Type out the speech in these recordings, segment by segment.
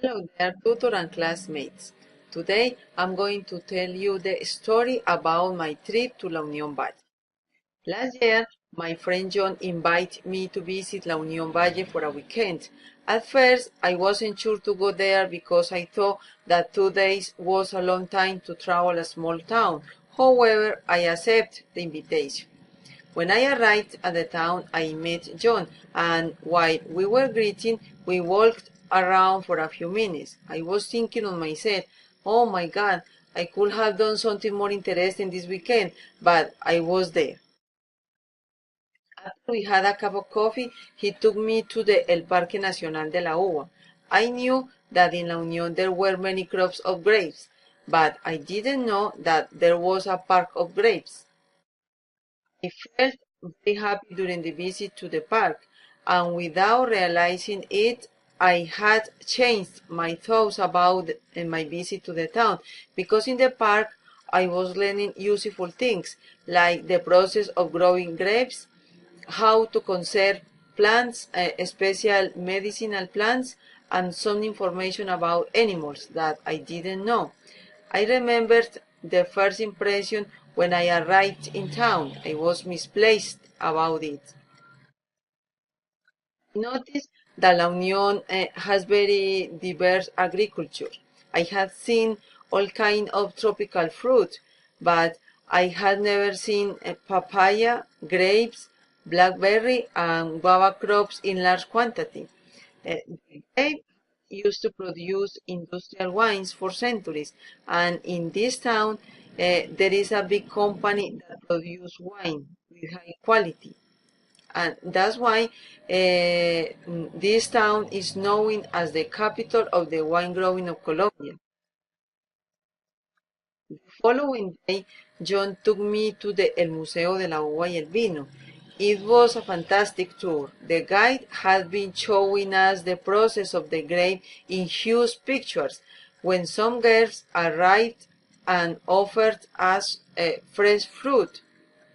Hello there, tutor and classmates. Today I'm going to tell you the story about my trip to La Union Valle. Last year, my friend John invited me to visit La Union Valle for a weekend. At first, I wasn't sure to go there because I thought that 2 days was a long time to travel a small town. However, I accepted the invitation. When I arrived at the town, I met John, and while we were greeting, we walked around for a few minutes. I was thinking on myself, oh my God, I could have done something more interesting this weekend, but I was there. After we had a cup of coffee, he took me to the El Parque Nacional de la Uva. I knew that in La Unión there were many crops of grapes, but I didn't know that there was a park of grapes. I felt very happy during the visit to the park, and without realizing it, I had changed my thoughts about my visit to the town, because in the park I was learning useful things, like the process of growing grapes, how to conserve plants, special medicinal plants, and some information about animals that I didn't know. I remembered the first impression when I arrived in town. I was misplaced about it. I noticed that La Unión has very diverse agriculture. I had seen all kinds of tropical fruit, but I had never seen papaya, grapes, blackberry, and guava crops in large quantity. They used to produce industrial wines for centuries, and in this town, there is a big company that produces wine with high quality. And that's why this town is known as the capital of the wine growing of Colombia. The following day, John took me to the El Museo de la Uva y el Vino. It was a fantastic tour. The guide had been showing us the process of the grape in huge pictures when some girls arrived and offered us fresh fruit.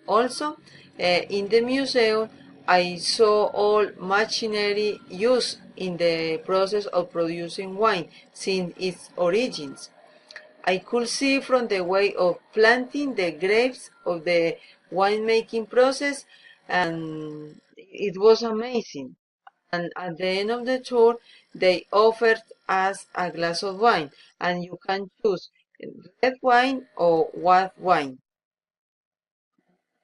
Also, in the museum, I saw all machinery used in the process of producing wine since its origins. I could see from the way of planting the grapes of the winemaking process, and it was amazing. And at the end of the tour, they offered us a glass of wine, and you can choose red wine or white wine.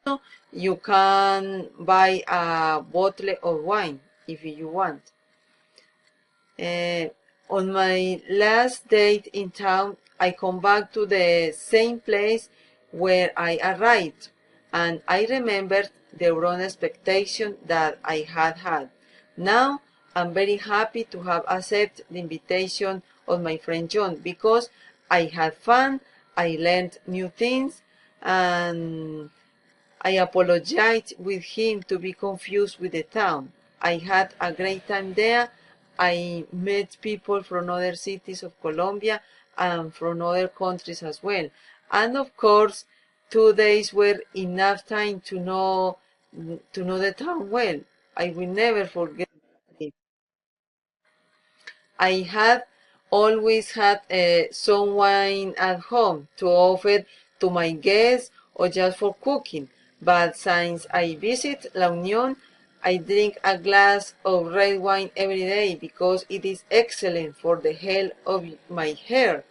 So you can buy a bottle of wine if you want. On my last date in town, I come back to the same place where I arrived, and I remembered the wrong expectation that I had had. Now, I'm very happy to have accepted the invitation of my friend John because I had fun, I learned new things, and I apologized with him to be confused with the town. I had a great time there. I met people from other cities of Colombia and from other countries as well. And of course, 2 days were enough time to know the town well. I will never forget it. I had always had some wine at home to offer to my guests or just for cooking. But since I visit La Unión, I drink a glass of red wine every day because it is excellent for the health of my hair.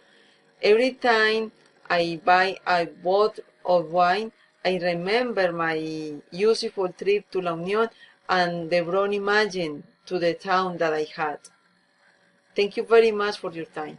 Every time I buy a bottle of wine, I remember my useful trip to La Unión and the broad imagine to the town that I had. Thank you very much for your time.